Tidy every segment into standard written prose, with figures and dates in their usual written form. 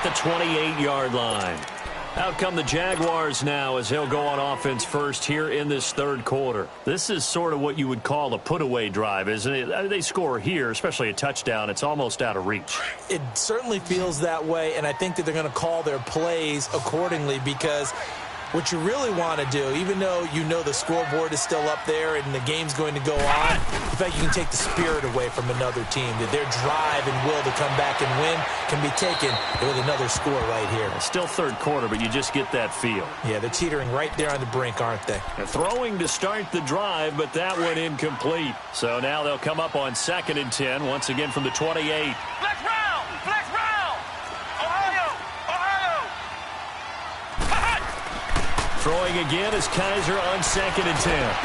at the 28-yard line. Out come the Jaguars now as he'll go on offense first here in this third quarter. This is sort of what you would call a put-away drive, isn't it? They score here, especially a touchdown. It's almost out of reach. It certainly feels that way, and I think that they're going to call their plays accordingly because what you really want to do, even though you know the scoreboard is still up there and the game's going to go on, in fact, you can take the spirit away from another team. That their drive and will to come back and win can be taken with another score right here. It's still third quarter, but you just get that feel. Yeah, they're teetering right there on the brink, aren't they? And throwing to start the drive, but that went incomplete. So now they'll come up on 2nd and 10, once again from the 28. Flex round! Flex round! Ohio! Ohio! Throwing again is Kaiser on 2nd and 10.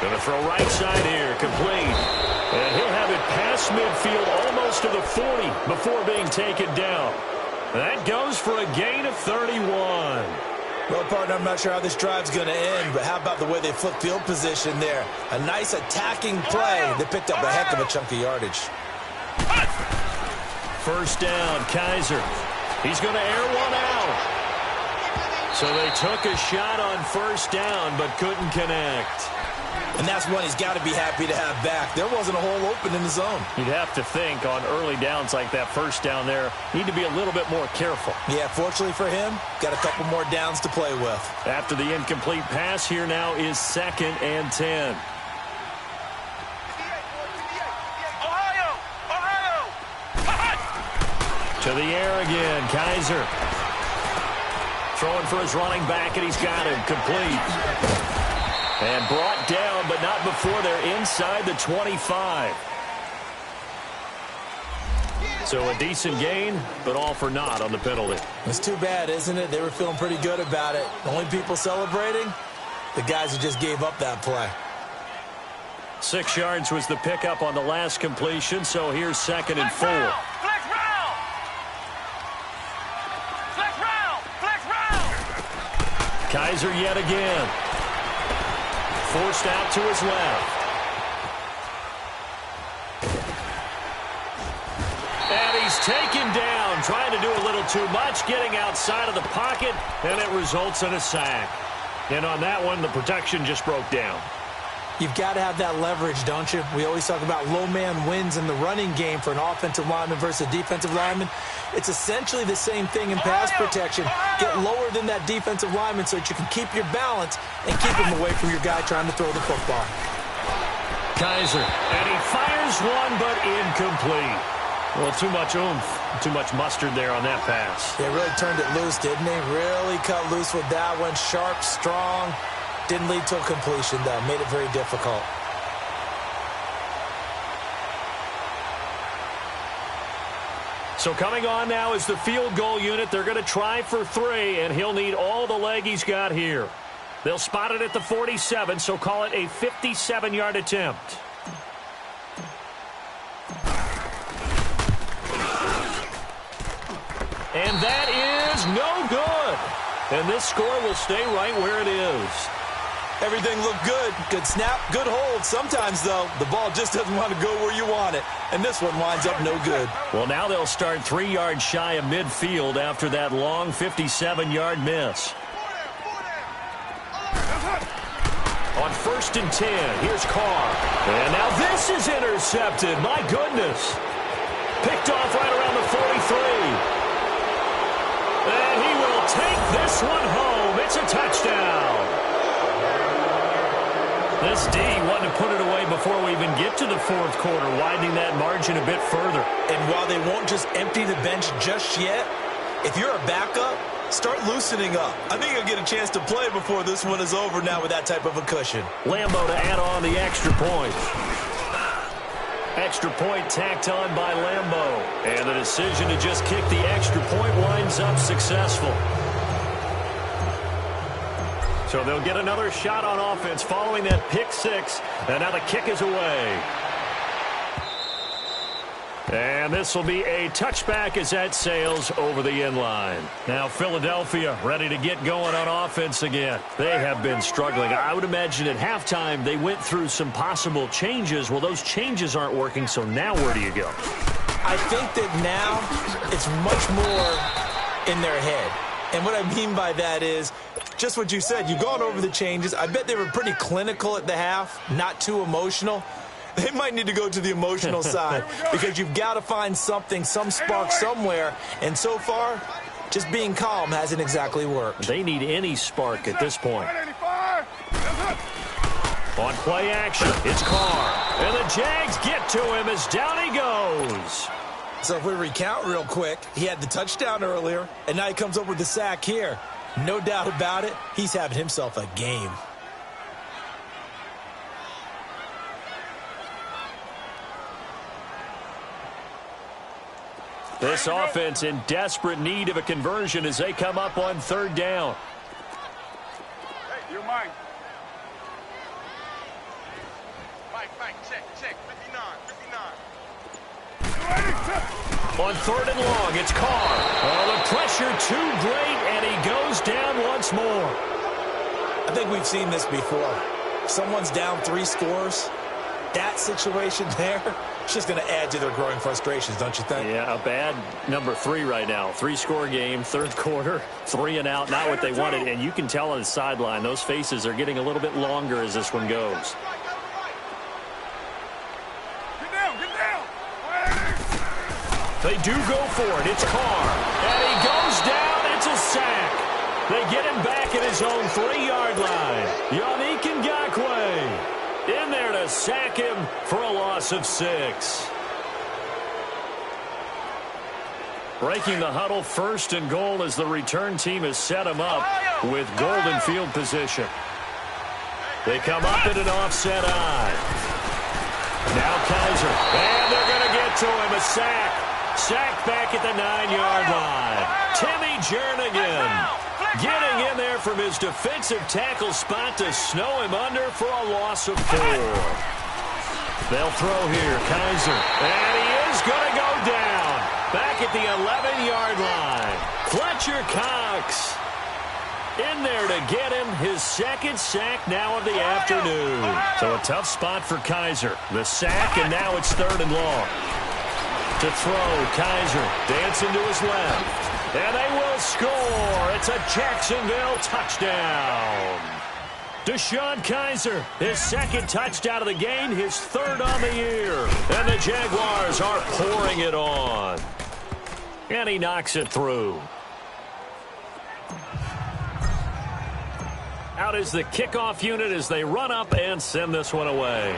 Going to throw right side here, complete. And he'll have it past midfield almost to the 40 before being taken down. That goes for a gain of 31. Well, partner, I'm not sure how this drive's going to end, but how about the way they flip field position there? A nice attacking play. They picked up a heck of a chunk of yardage. First down, Kaiser. He's going to air one out. So they took a shot on first down, but couldn't connect. And that's one he's got to be happy to have back. There wasn't a hole open in the zone. You'd have to think on early downs like that first down there, need to be a little bit more careful. Yeah, fortunately for him, got a couple more downs to play with. After the incomplete pass, here now is 2nd and 10. Ohio! Ohio! To the air again, Kaiser. Throwing for his running back, and he's got him complete. And brought down, but not before they're inside the 25. So a decent gain, but all for naught on the penalty. It's too bad, isn't it? They were feeling pretty good about it. The only people celebrating, the guys who just gave up that play. 6 yards was the pickup on the last completion, so here's 2nd and 4. Flex round! Flex round! Flex round! Kaiser yet again. Forced out to his left. And he's taken down, trying to do a little too much, getting outside of the pocket, and it results in a sack. And on that one, the protection just broke down. You've got to have that leverage, don't you? We always talk about low man wins in the running game for an offensive lineman versus a defensive lineman. It's essentially the same thing in pass protection. Get lower than that defensive lineman so that you can keep your balance and keep him away from your guy trying to throw the football. Kaiser, and he fires one, but incomplete. Well, too much oomph, too much mustard there on that pass. They really turned it loose, didn't they? Really cut loose with that one. Sharp, strong. Didn't lead to a completion, though. Made it very difficult. So coming on now is the field goal unit. They're going to try for 3, and he'll need all the leg he's got here. They'll spot it at the 47, so call it a 57-yard attempt. And that is no good. And this score will stay right where it is. Everything looked good. Good snap, good hold. Sometimes, though, the ball just doesn't want to go where you want it. And this one winds up no good. Well, now they'll start 3 yards shy of midfield after that long 57-yard miss. On 1st and 10, here's Carr. And now this is intercepted. My goodness. Picked off right around the 43. And he will take this one home. It's a touchdown. This D wanted to put it away before we even get to the 4th quarter, widening that margin a bit further. And while they won't just empty the bench just yet, if you're a backup, start loosening up. I think you'll get a chance to play before this one is over now with that type of a cushion. Lambo to add on the extra point. Extra point tacked on by Lambo. And the decision to just kick the extra point winds up successful. So they'll get another shot on offense following that pick 6. And now the kick is away. And this will be a touchback as that sails over the end line. Now Philadelphia ready to get going on offense again. They have been struggling. I would imagine at halftime they went through some possible changes. Well, those changes aren't working, so now where do you go? I think that now it's much more in their head. And what I mean by that is just what you said. You've gone over the changes. I bet they were pretty clinical at the half, not too emotional. They might need to go to the emotional side because you've got to find something, some spark somewhere. And so far, just being calm hasn't exactly worked. They need any spark at this point. On play action, it's Carr. And the Jags get to him as down he goes. So if we recount real quick, he had the touchdown earlier, and now he comes up with the sack here. No doubt about it, he's having himself a game. This offense in desperate need of a conversion as they come up on third down. Hey, you're mine. Mike, check, 59. On third and long, it's Carr. Oh, the pressure too great, and he goes down once more. I think we've seen this before. Someone's down 3 scores. That situation there, it's just going to add to their growing frustrations, don't you think? Yeah, a bad number 3 right now. 3-score game, third quarter, 3 and out, not what they wanted. And you can tell on the sideline, those faces are getting a little bit longer as this one goes. Get down. They do go for it. It's Carr. And he goes down. It's a sack. They get him back at his own 3-yard line. Yannick Ngakoue in there to sack him for a loss of 6. Breaking the huddle, first and goal as the return team has set him up with golden field position. They come up in an offset eye. Now Kaiser. And they're going to get to him. A sack. Sacked back at the 9-yard line. Timmy Jernigan getting in there from his defensive tackle spot to snow him under for a loss of 4. They'll throw here. Kaiser. And he is going to go down. Back at the 11-yard line. Fletcher Cox in there to get him his second sack now of the afternoon. So a tough spot for Kaiser. The sack, and now it's third and long. To throw, Kaiser dancing to his left. And they will score. It's a Jacksonville touchdown. Deshaun Kaiser, his second touchdown of the game, his third on the year. And the Jaguars are pouring it on. And he knocks it through. Out is the kickoff unit as they run up and send this one away.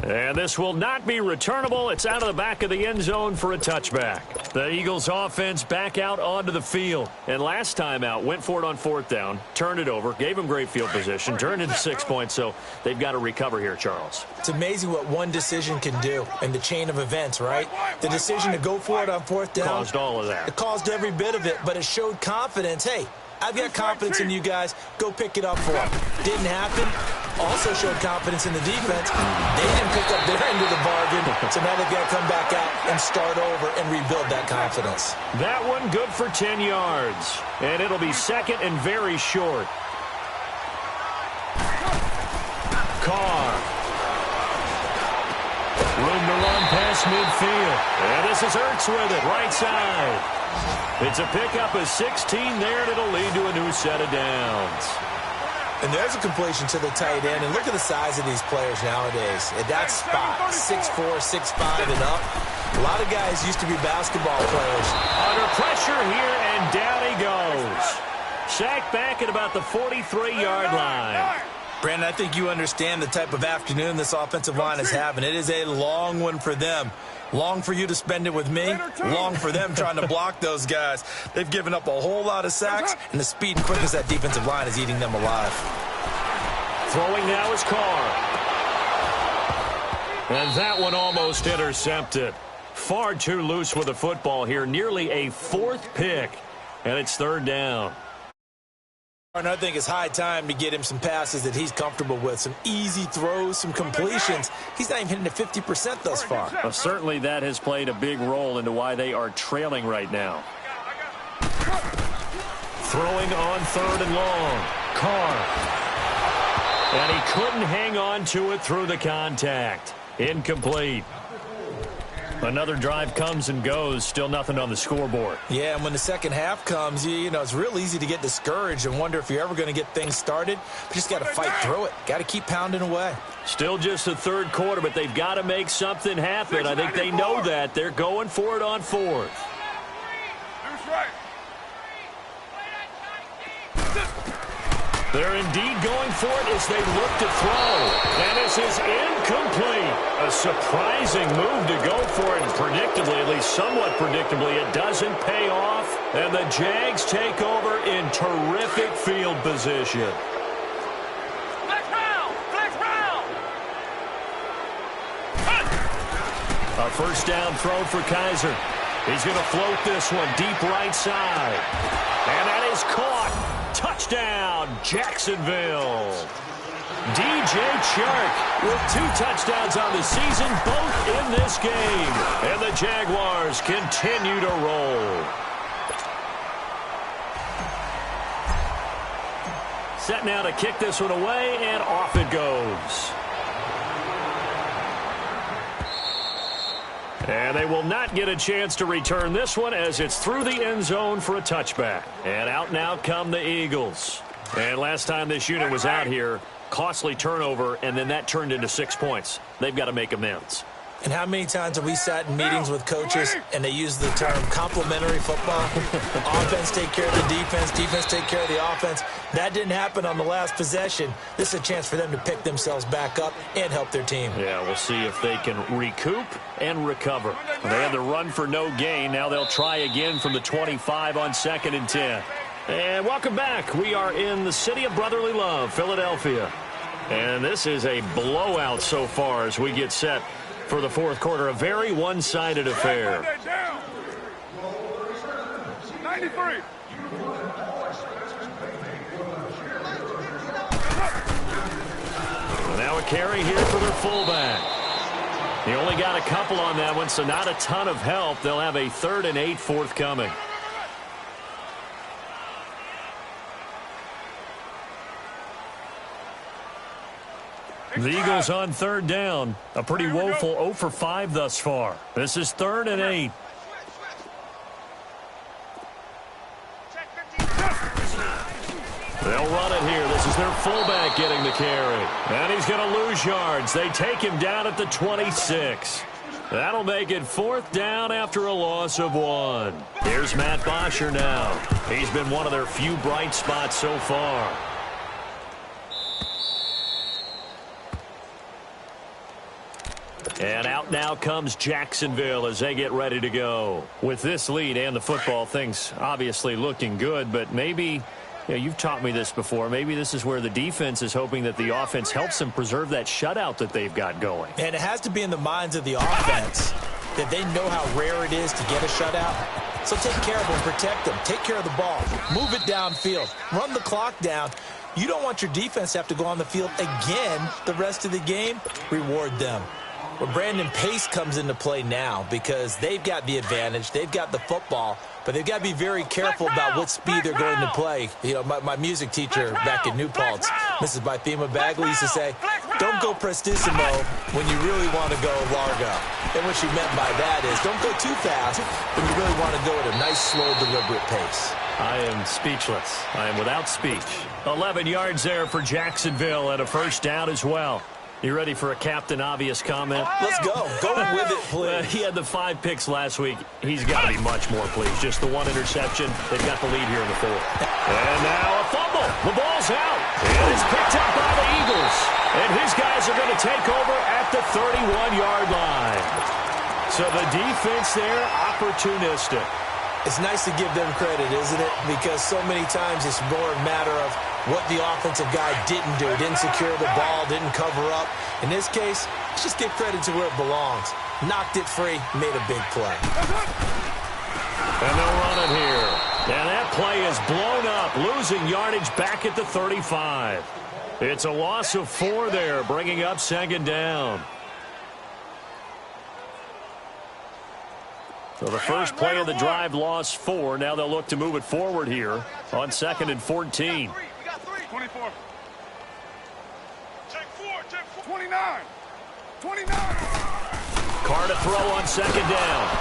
And this will not be returnable. It's out of the back of the end zone for a touchback. The Eagles offense back out onto the field. And last time out, went for it on fourth down, turned it over, gave them great field position, turned into 6 points. So they've got to recover here, Charles. It's amazing what one decision can do in the chain of events, right? The decision to go for it on fourth down. Caused all of that. It caused every bit of it, but it showed confidence. Hey, I've got confidence in you guys. Go pick it up for them. Didn't happen. Also showed confidence in the defense. They didn't pick up their end of the bargain, so now they've got to come back out and start over and rebuild that confidence. That one good for 10 yards, and it'll be second and very short. Carr. Room to run past midfield. And this is Ertz with it, right side. It's a pickup of 16 there, and it'll lead to a new set of downs. And there's a completion to the tight end. And look at the size of these players nowadays. At that spot, 6'4", 6'5", and up. A lot of guys used to be basketball players. Under pressure here, and down he goes. Sacked back at about the 43-yard line. Brandon, I think you understand the type of afternoon this offensive line is having. It is a long one for them. Long for you to spend it with me. Long for them trying to block those guys. They've given up a whole lot of sacks, and the speed and quickness that defensive line is eating them alive. Throwing now is Carr. And that one almost intercepted. Far too loose with the football here. Nearly a 4th pick, and it's third down. And I think it's high time to get him some passes that he's comfortable with. Some easy throws, some completions. He's not even hitting at 50% thus far. Well, certainly that has played a big role into why they are trailing right now. Throwing on third and long. Carr. And he couldn't hang on to it through the contact. Incomplete. Another drive comes and goes. Still nothing on the scoreboard. Yeah, and when the second half comes, you know, it's real easy to get discouraged and wonder if you're ever going to get things started. You just got to fight through it. Got to keep pounding away. Still just the third quarter, but they've got to make something happen. I think they know that. They're going for it on fourth. They're indeed going for it as they look to throw. And this is incomplete. A surprising move to go for it. And predictably, at least somewhat predictably, it doesn't pay off. And the Jags take over in terrific field position. A first down throw for Kaiser. He's going to float this one deep right side. And that is caught. Touchdown, Jacksonville. DJ Chark with 2 touchdowns on the season, both in this game. And the Jaguars continue to roll. Set now to kick this one away, and off it goes. And they will not get a chance to return this one as it's through the end zone for a touchback. And out now come the Eagles. And last time this unit was out here, costly turnover, and then that turned into 6 points. They've got to make amends. And how many times have we sat in meetings with coaches and they use the term complementary football? Offense take care of the defense, defense take care of the offense. That didn't happen on the last possession. This is a chance for them to pick themselves back up and help their team. Yeah, we'll see if they can recoup and recover. They had the run for no gain. Now they'll try again from the 25 on 2nd and 10. And welcome back. We are in the city of brotherly love, Philadelphia. And this is a blowout so far as we get set for the fourth quarter. A very one-sided affair. 93. Now a carry here for their fullback. He only got a couple on that one, so not a ton of help. They'll have a 3rd and 8 forthcoming. The Eagles on 3rd down. A pretty woeful 0 for 5 thus far. This is 3rd and 8. They'll run it here. This is their fullback getting the carry. And he's going to lose yards. They take him down at the 26. That'll make it 4th down after a loss of 1. Here's Matt Bosher now. He's been one of their few bright spots so far. And out now comes Jacksonville as they get ready to go. With this lead and the football, things obviously looking good, but maybe, you know, you've taught me this before, maybe this is where the defense is hoping that the offense helps them preserve that shutout that they've got going. And it has to be in the minds of the offense that they know how rare it is to get a shutout. So take care of them, protect them, take care of the ball, move it downfield, run the clock down. You don't want your defense to have to go on the field again the rest of the game. Reward them. Well, Brandon Pace comes into play now because they've got the advantage. They've got the football, but they've got to be very careful about what speed they're going to play. You know, my music teacher back in New Paltz, Mrs. Bythema Bagley, used to say, don't go prestissimo when you really want to go largo. And what she meant by that is don't go too fast when you really want to go at a nice, slow, deliberate pace. I am speechless. I am without speech. 11 yards there for Jacksonville and a first down as well. You ready for a Captain Obvious comment? Let's go. Go with it, please. He had the 5 picks last week. He's got to be much more pleased. Just the 1 interception. They've got the lead here in the 4th. And now a fumble. The ball's out. And it's picked up by the Eagles. And his guys are going to take over at the 31-yard line. So the defense there, opportunistic. It's nice to give them credit, isn't it? Because so many times it's more a matter of what the offensive guy didn't do. Didn't secure the ball, didn't cover up. In this case, let's just give credit to where it belongs. Knocked it free, made a big play. And they'll run it here. And that play is blown up, losing yardage back at the 35. It's a loss of 4 there, bringing up 2nd down. So the first play of the drive lost 4. Now they'll look to move it forward here on 2nd and 14. 24. Check 4. 29. 29. Carr to throw on second down.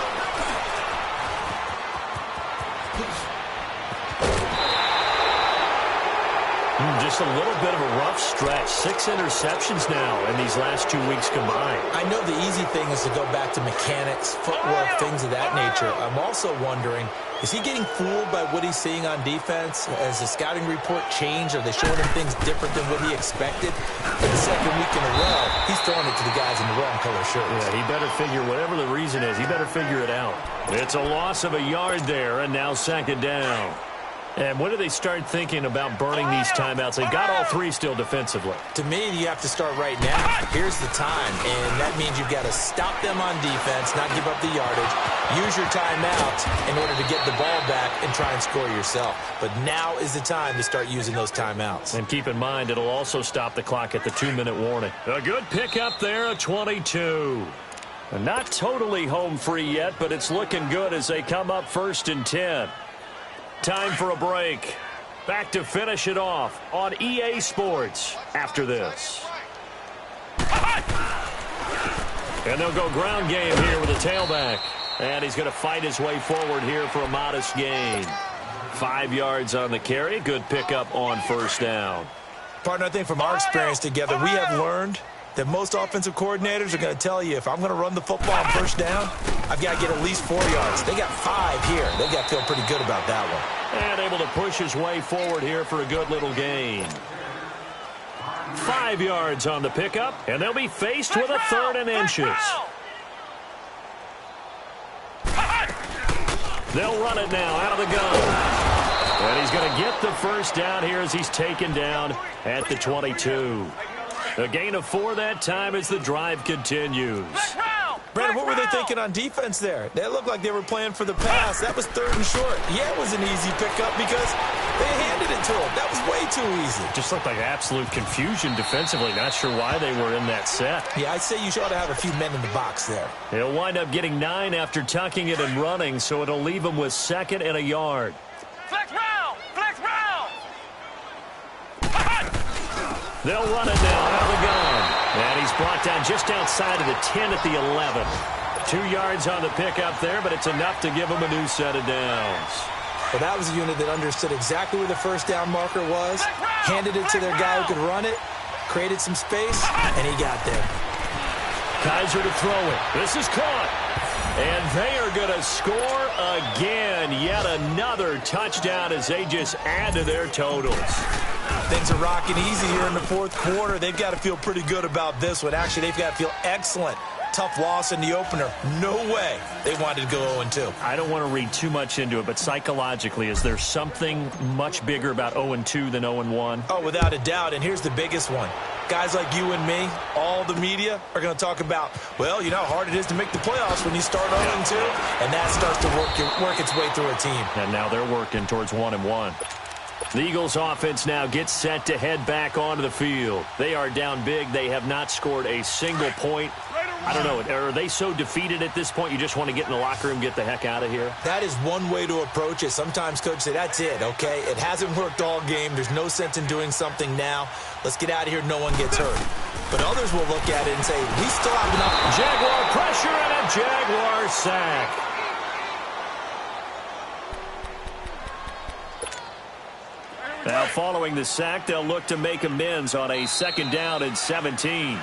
Just a little bit of a rough stretch. 6 interceptions now in these last 2 weeks combined. I know the easy thing is to go back to mechanics, footwork, things of that nature. I'm also wondering, is he getting fooled by what he's seeing on defense? Has the scouting report changed? Are they showing him things different than what he expected? For the second week in a row, he's throwing it to the guys in the wrong color shirts. Yeah, he better figure, whatever the reason is, he better figure it out. It's a loss of a yard there, and now second down. And when do they start thinking about burning these timeouts? They've got all 3 still defensively. To me, you have to start right now. Here's the time, and that means you've got to stop them on defense, not give up the yardage, use your timeouts in order to get the ball back and try and score yourself. But now is the time to start using those timeouts. And keep in mind, it'll also stop the clock at the 2-minute warning. A good pickup there, a 22. And not totally home free yet, but it's looking good as they come up 1st and 10. Time for a break. Back to finish it off on EA Sports after this. And they'll go ground game here with a tailback. And he's going to fight his way forward here for a modest gain. 5 yards on the carry. Good pickup on 1st down. Partner, I think from our experience together, we have learned that most offensive coordinators are going to tell you, if I'm going to run the football on 1st down, I've got to get at least 4 yards. They got 5 here. They got to feel pretty good about that one. And able to push his way forward here for a good little gain. 5 yards on the pickup, and they'll be faced with a 3rd and inches. They'll run it now out of the gun. And he's going to get the 1st down here as he's taken down at the 22. A gain of 4 that time as the drive continues. Brandon, what were they thinking on defense there? They looked like they were playing for the pass. That was 3rd and short. Yeah, it was an easy pickup because they handed it to him. That was way too easy. Just looked like absolute confusion defensively. Not sure why they were in that set. Yeah, I'd say you ought to have a few men in the box there. He'll wind up getting 9 after tucking it and running, so it'll leave him with 2nd and a yard. Flex round! Flex round! They'll run it now out of the gun. And he's brought down just outside of the 10 at the 11. 2 yards on the pickup there, but it's enough to give him a new set of downs. Well, that was a unit that understood exactly where the 1st down marker was, handed it to their guy who could run it, created some space, and he got there. Kaiser to throw it. This is caught. And they are going to score again. Yet another touchdown as they just add to their totals. Things are rocking easy here in the 4th quarter. They've got to feel pretty good about this one. Actually, they've got to feel excellent. Tough loss in the opener. No way they wanted to go 0-2. I don't want to read too much into it, but psychologically, is there something much bigger about 0-2 than 0-1? Oh, without a doubt, and here's the biggest one. Guys like you and me, all the media, are going to talk about, well, you know how hard it is to make the playoffs when you start 0-2, and that starts to work its way through a team. And now they're working towards 1-1. The Eagles offense now gets set to head back onto the field. They are down big. They have not scored a single point. I don't know. Are they so defeated at this point you just want to get in the locker room, get the heck out of here? That is one way to approach it. Sometimes coaches say, that's it, okay? It hasn't worked all game. There's no sense in doing something now. Let's get out of here. No one gets hurt. But others will look at it and say, we still have enough. Jaguar pressure and a Jaguar sack. Now, following the sack, they'll look to make amends on a 2nd down and 17.